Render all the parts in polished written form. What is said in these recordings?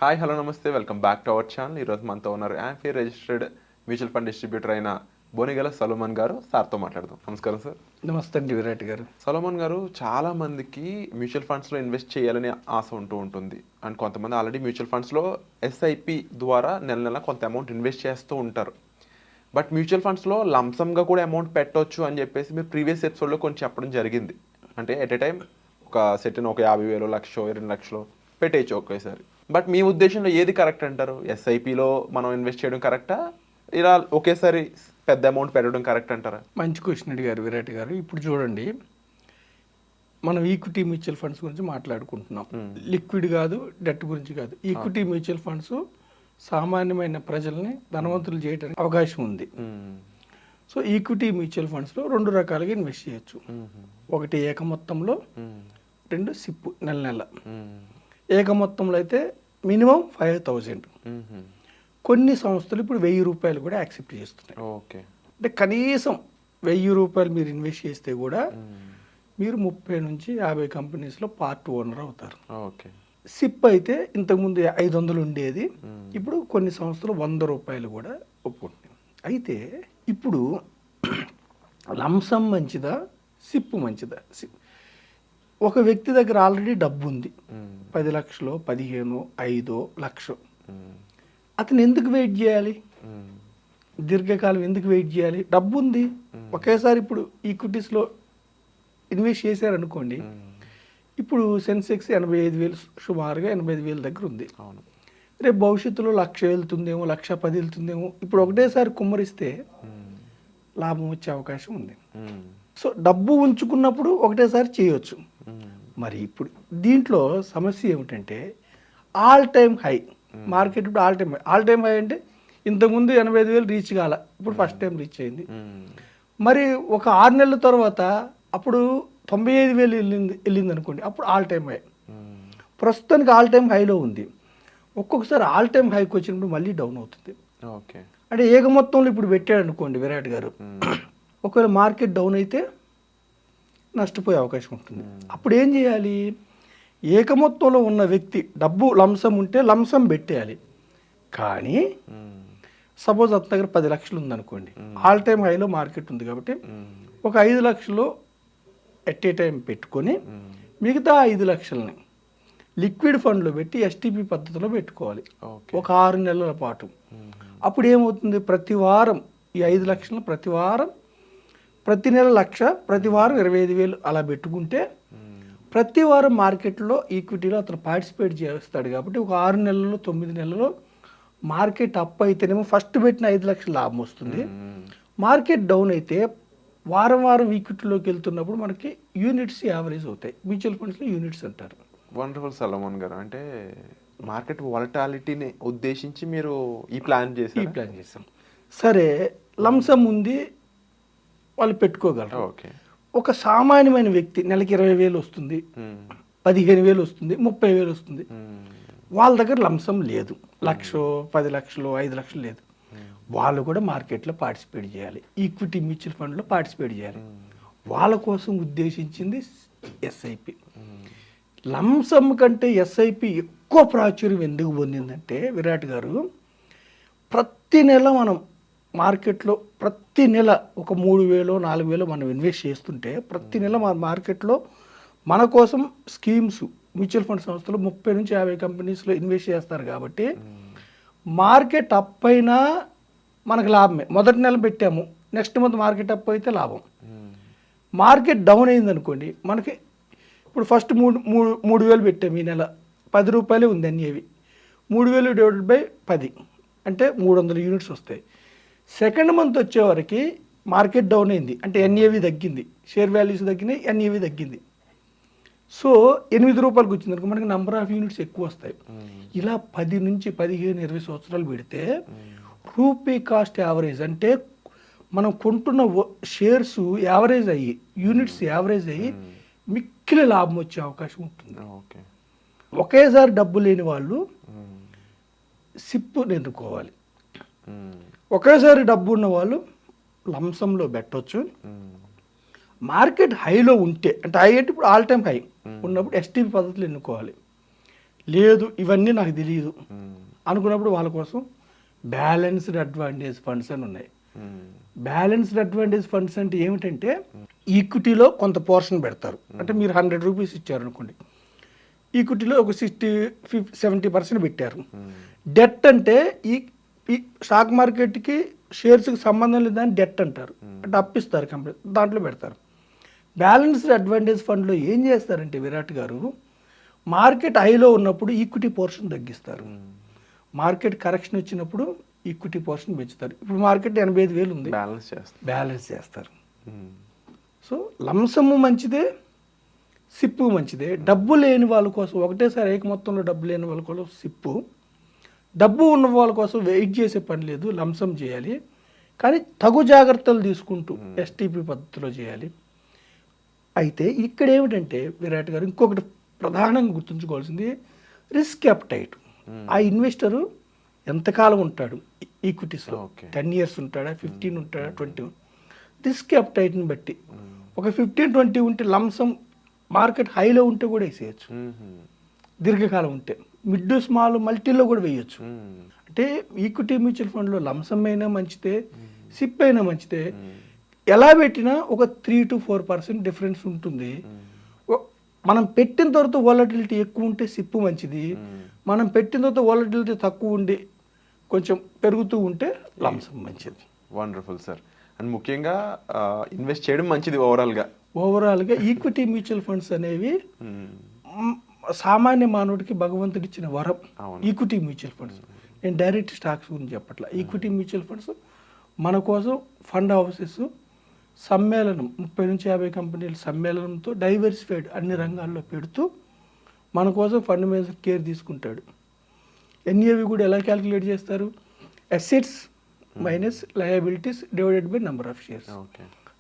Hi hello నమస్తే welcome back to our channel. ఈరోజు మనతో ఉన్నారు amphi registered mutual fund distributor అయిన బోనిగల సొలొమన్ గారు. సార్తో మాట్లాడదాం. నమస్కారం సార్. నమస్తే అండి విరాట్ గారు. సొలొమన్ గారు, చాలా మందికి మ్యూచువల్ ఫండ్స్లో ఇన్వెస్ట్ చేయాలని ఆశ ఉంటుంది. అండ్ కొంతమంది ఆల్రెడీ మ్యూచువల్ ఫండ్స్లో ఎస్ఐపి ద్వారా నెల నెల కొంత అమౌంట్ ఇన్వెస్ట్ చేస్తూ ఉంటారు. బట్ మ్యూచువల్ ఫండ్స్లో లంసమ్గా కూడా అమౌంట్ పెట్టవచ్చు అని చెప్పేసి మీరు ప్రీవియస్ ఎపిసోడ్లో కొంచెం చెప్పడం జరిగింది. అంటే ఎట్ ఏ టైం ఒక సెటిన్ ఒక 50,000 లక్ష 2 లక్షలు పెట్టేయచ్చు ఒకేసారి. బట్ మీ ఉద్దేశంలో ఏది కరెక్ట్ అంటారు? ఎస్ఐపిలో మనం ఇన్వెస్ట్ చేయడం కరెక్టా, ఇలా ఒకేసారి పెద్ద అమౌంట్ పెట్టడం కరెక్ట్ అంటారా? మంచి క్వశ్చన్ అడిగారు విరాట్ గారు. ఇప్పుడు చూడండి, మనం ఈక్విటీ మ్యూచువల్ ఫండ్స్ గురించి మాట్లాడుకుంటున్నాం. లిక్విడ్ కాదు, డెట్ గురించి కాదు. ఈక్విటీ మ్యూచువల్ ఫండ్స్ సామాన్యమైన ప్రజల్ని ధనవంతులు చేయడానికి అవకాశం ఉంది. సో ఈక్విటీ మ్యూచువల్ ఫండ్స్లో 2 రకాలుగా ఇన్వెస్ట్ చేయొచ్చు. ఒకటి ఏక మొత్తంలో, 2 సిప్ నెల నెల. ఏక మొత్తంలో అయితే మినిమం 5,000. కొన్ని సంస్థలు ఇప్పుడు 1,000 రూపాయలు కూడా యాక్సెప్ట్ చేస్తున్నాయి. ఓకే, అంటే కనీసం 1,000 రూపాయలు మీరు ఇన్వెస్ట్ చేస్తే కూడా మీరు 30 నుంచి 50 కంపెనీస్లో పార్ట్ ఓనర్ అవుతారు. ఓకే. సిప్ అయితే ఇంతకుముందు 500 ఉండేది, ఇప్పుడు కొన్ని సంస్థలు 100 రూపాయలు కూడా ఒప్పుకుంటున్నాయి. అయితే ఇప్పుడు లంసం మంచిదా, సిప్ మంచిదా? ఒక వ్యక్తి దగ్గర ఆల్రెడీ డబ్బు ఉంది, 10 లక్షలు, 15, 5 లక్షలు. అతను ఎందుకు వెయిట్ చేయాలి? దీర్ఘకాలం ఎందుకు వెయిట్ చేయాలి? డబ్బు ఉంది, ఒకేసారి ఇప్పుడు ఈక్విటీస్లో ఇన్వెస్ట్ చేశారనుకోండి, ఇప్పుడు సెన్సెక్స్ 85,000, సుమారుగా 85,000 దగ్గర ఉంది. రేపు భవిష్యత్తులో 1,00,000 వెళ్తుందేమో, 1,10,000 వెళ్తుందేమో. ఇప్పుడు ఒకటేసారి కుమ్మరిస్తే లాభం వచ్చే అవకాశం ఉంది. సో డబ్బు ఉంచుకున్నప్పుడు ఒకటేసారి చేయొచ్చు. మరి ఇప్పుడు దీంట్లో సమస్య ఏమిటంటే ఆల్ టైమ్ హై మార్కెట్. ఇప్పుడు ఆల్ టైమ్ హై అంటే ఇంతకుముందు 85,000 రీచ్ కాల, ఇప్పుడు ఫస్ట్ టైం రీచ్ అయింది. మరి ఒక 6 నెలల తర్వాత అప్పుడు 95,000 వెళ్ళింది అనుకోండి, అప్పుడు ఆల్ టైమ్ హై. ప్రస్తుతానికి ఆల్ టైమ్ హైలో ఉంది. ఒక్కొక్కసారి ఆల్ టైమ్ హైకి వచ్చినప్పుడు మళ్ళీ డౌన్ అవుతుంది. ఓకే. అంటే ఏక మొత్తంలో ఇప్పుడు పెట్టాడు అనుకోండి విరాట్ గారు, ఒకవేళ మార్కెట్ డౌన్ అయితే నష్టపోయే అవకాశం ఉంటుంది. అప్పుడు ఏం చేయాలి? ఏక మొత్తంలో ఉన్న వ్యక్తి డబ్బు లంసం ఉంటే లంసం పెట్టేయాలి. కానీ సపోజ్ అతని దగ్గర 10 లక్షలు ఉందనుకోండి, ఆల్ టైమ్ హైలో మార్కెట్ ఉంది కాబట్టి ఒక 5 లక్షలు ఎట్ ఏ టైం పెట్టుకొని మిగతా 5 లక్షలని లిక్విడ్ ఫండ్లో పెట్టి ఎస్టీపీ పద్ధతిలో పెట్టుకోవాలి ఒక 6 నెలల పాటు. అప్పుడు ఏమవుతుంది? ప్రతి వారం ఈ 5 లక్షలు ప్రతి నెల 1,00,000, ప్రతి వారం 25,000 అలా పెట్టుకుంటే ప్రతి వారం మార్కెట్లో ఈక్విటీలో అతను పార్టిసిపేట్ చేస్తాడు. కాబట్టి ఒక 6 నెలల్లో 9 నెలల్లో మార్కెట్ అప్ అయితేనేమో ఫస్ట్ పెట్టిన 5 లక్షల లాభం వస్తుంది. మార్కెట్ డౌన్ అయితే వారం వారం ఈక్విటీలోకి వెళ్తున్నప్పుడు మనకి యూనిట్స్ యావరేజ్ అవుతాయి. మ్యూచువల్ ఫండ్స్లో యూనిట్స్ అంటారు. వండర్ఫుల్ సొలొమన్ గారు. అంటే మార్కెట్ వాలటాలిటీని ఉద్దేశించి మీరు ఈ ప్లాన్ చేశాం. సరే, లంసం ఉంది, వాళ్ళు పెట్టుకోగలరు. ఓకే. ఒక సామాన్యమైన వ్యక్తి నెలకి 20,000 వస్తుంది, 15,000 వస్తుంది, 30,000 వస్తుంది. వాళ్ళ దగ్గర లంసం లేదు, 1,00,000, 10 లక్షలు, 5 లక్షలు లేదు. వాళ్ళు కూడా మార్కెట్లో పార్టిసిపేట్ చేయాలి, ఈక్విటీ మ్యూచువల్ ఫండ్లో పార్టిసిపేట్ చేయాలి. వాళ్ళ కోసం ఉద్దేశించింది ఎస్ఐపి. లంసం కంటే ఎస్ఐపి ఎక్కువ ప్రాచుర్యం ఎందుకు పొందిందంటే విరాట్ గారు, ప్రతి నెల మనం మార్కెట్లో ప్రతి నెల ఒక 3,000, 4,000 మనం ఇన్వెస్ట్ చేస్తుంటే ప్రతి నెల మన మార్కెట్లో మన కోసం స్కీమ్స్ మ్యూచువల్ ఫండ్ సంస్థలు 30 నుంచి 50 కంపెనీస్లో ఇన్వెస్ట్ చేస్తారు. కాబట్టి మార్కెట్ అప్ అయినా మనకు లాభమే. మొదటి నెల పెట్టాము, నెక్స్ట్ మంత్ మార్కెట్ అప్ అయితే లాభం. మార్కెట్ డౌన్ అయింది అనుకోండి, మనకి ఇప్పుడు ఫస్ట్ 3,000 పెట్టాము, ఈ నెల 10 రూపాయలే ఉంది ఎన్ఏవి. 3,000 డివైడెడ్ బై 10 అంటే 300 యూనిట్స్ వస్తాయి. సెకండ్ మంత్ వచ్చేవరకు మార్కెట్ డౌన్ అయింది అంటే ఎన్ఏవి తగ్గింది, షేర్ వాల్యూస్ తగ్గినాయి, ఎన్ఏవి తగ్గింది. సో 8 రూపాయలకు వచ్చింది అనుకో, మనకి నెంబర్ ఆఫ్ యూనిట్స్ ఎక్కువ వస్తాయి. ఇలా 10 నుంచి 15, 20 సంవత్సరాలు పెడితే రూపీ కాస్ట్ యావరేజ్ అంటే మనం కొంటున్న షేర్స్ యావరేజ్ అయ్యి, యూనిట్స్ యావరేజ్ అయ్యి మిక్కిలి లాభం వచ్చే అవకాశం ఉంటుంది. ఒకేసారి డబ్బు లేని వాళ్ళు సిప్ ఎన్నుకోవాలి. ఒకేసారి డబ్బు ఉన్న వాళ్ళు లంసంలో పెట్టవచ్చు. మార్కెట్ హైలో ఉంటే, అంటే హై అంటే ఇప్పుడు ఆల్ టైమ్ హై ఉన్నప్పుడు ఎస్టీపీ పద్ధతులు ఎన్నుకోవాలి. లేదు ఇవన్నీ నాకు తెలియదు అనుకున్నప్పుడు వాళ్ళ కోసం బ్యాలెన్స్డ్ అడ్వాంటేజ్ ఫండ్స్ అని ఉన్నాయి. బ్యాలెన్స్డ్ అడ్వాంటేజ్ ఫండ్స్ అంటే ఏమిటంటే ఈక్విటీలో కొంత పోర్షన్ పెడతారు. అంటే మీరు 100 రూపీస్ ఇచ్చారు అనుకోండి, ఈక్విటీలో ఒక 60-70% పెట్టారు. డెట్ అంటే ఈ స్టాక్ మార్కెట్కి షేర్స్కి సంబంధం లేదని డెట్ అంటారు. అంటే అప్పిస్తారు కంపెనీ, దాంట్లో పెడతారు. బ్యాలెన్స్డ్ అడ్వాంటేజ్ ఫండ్లో ఏం చేస్తారంటే విరాట్ గారు, మార్కెట్ హైలో ఉన్నప్పుడు ఈక్విటీ పోర్షన్ తగ్గిస్తారు, మార్కెట్ కరెక్షన్ వచ్చినప్పుడు ఈక్విటీ పోర్షన్ పెంచుతారు. ఇప్పుడు మార్కెట్ 85,000 ఉంది, బ్యాలెన్స్ చేస్తారు. సో లంసము మంచిదే, సిప్పు మంచిదే. డబ్బు లేని వాళ్ళ కోసం ఒకటేసారి ఏక మొత్తంలో డబ్బు లేని వాళ్ళ కోసం సిప్పు, డబ్బు ఉన్న వాళ్ళ కోసం వెయిట్ చేసే పని లేదు, లంసం చేయాలి. కానీ తగు జాగ్రత్తలు తీసుకుంటూ ఎస్టీపీ పద్ధతిలో చేయాలి. అయితే ఇక్కడ ఏమిటంటే విరాట్ గారు ఇంకొకటి ప్రధానంగా గుర్తుంచుకోవాల్సింది రిస్క్ అప్టైట్. ఆ ఇన్వెస్టరు ఎంతకాలం ఉంటాడు ఈక్విటీస్లో, 10 years ఉంటాడా, 15 ఉంటాడా, 20? రిస్క్ అప్టైట్ని బట్టి ఒక 15-20 ఉంటే లంసం మార్కెట్ హైలో ఉంటే కూడా వేసేయచ్చు, దీర్ఘకాలం ఉంటే మిడ్ స్మాల్ మల్టీలో కూడా వేయచ్చు. అంటే ఈక్విటీ మ్యూచువల్ ఫండ్లో లంసం అయినా మంచిదే, సిప్ అయినా మంచిదే. ఎలా పెట్టినా ఒక 3-4% డిఫరెన్స్ ఉంటుంది. మనం పెట్టిన తర్వాత వాలటిలిటీ ఎక్కువ ఉంటే సిప్పు మంచిది, మనం పెట్టిన తర్వాత వాలటిలిటీ తక్కువ ఉండి కొంచెం పెరుగుతూ ఉంటే లంసం మంచిది. Wonderful sir. అండ్ ముఖ్యంగా ఇన్వెస్ట్ చేయడం మంచిది ఓవరాల్గా ఈక్విటీ మ్యూచువల్ ఫండ్స్ అనేవి సామాన్య మానవుడికి భగవంతుడు ఇచ్చిన వరం. ఈక్విటీ మ్యూచువల్ ఫండ్స్, నేను డైరెక్ట్ స్టాక్స్ గురించి చెప్పట్లా. ఈక్విటీ మ్యూచువల్ ఫండ్స్ మన కోసం ఫండ్ హౌసెస్ సమ్మేళనం 30-50 కంపెనీల సమ్మేళనంతో డైవర్సిఫైడ్ అన్ని రంగాల్లో పెడుతూ మన కోసం ఫండ్ మేనేజర్ కేర్ తీసుకుంటాడు. ఎన్ఏవి కూడా ఎలా క్యాలిక్యులేట్ చేస్తారు? Assets minus liabilities divided by number of shares.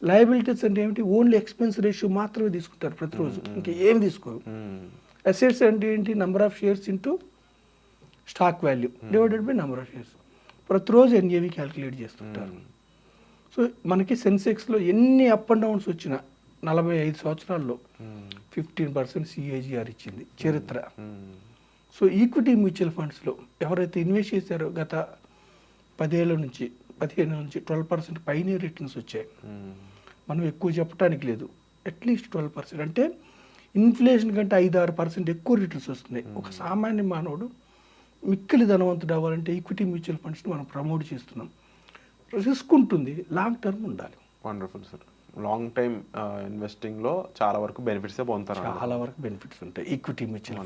Liabilities అంటే ఏమిటి? ఓన్లీ ఎక్స్పెన్స్ రేషియో మాత్రమే తీసుకుంటారు ప్రతిరోజు, ఇంకా ఏం తీసుకోరు. అసెట్స్ అంటే ఏంటి? Number of shares into stock value divided by number of shares. ప్రతిరోజు ఎన్ఏవి క్యాలిక్యులేట్ చేస్తుంటారు. సో మనకి సెన్సెక్స్లో ఎన్ని అప్ అండ్ డౌన్స్ వచ్చినా 45 సంవత్సరాల్లో 15% సిఏజిఆర్ ఇచ్చింది చరిత్ర. సో ఈక్విటీ మ్యూచువల్ ఫండ్స్లో ఎవరైతే ఇన్వెస్ట్ చేశారో గత 10 ఏళ్ళ నుంచి 15 నుంచి 12% పైనే రిటర్న్స్ వచ్చాయి. మనం ఎక్కువ చెప్పడానికి లేదు, అట్లీస్ట్ 12%. అంటే ఇన్ఫ్లేషన్ కంటే 5-6% ఎక్కువ రిటర్న్స్ వస్తున్నాయి. ఒక సామాన్య మానవుడు మిక్కిలి ధనవంతుడు అవ్వాలంటే ఈక్విటీ మ్యూచువల్ ఫండ్స్ని మనం ప్రమోట్ చేస్తున్నాం. రిస్క్ ఉంటుంది, లాంగ్ టర్మ్ ఉండాలి. Wonderful sir. లాంగ్ టైమ్ ఇన్వెస్టింగ్లో చాలా వరకు బెనిఫిట్సే పొందుతారు. చాలా వరకు బెనిఫిట్స్ ఉంటాయి ఈక్విటీ మ్యూచువల్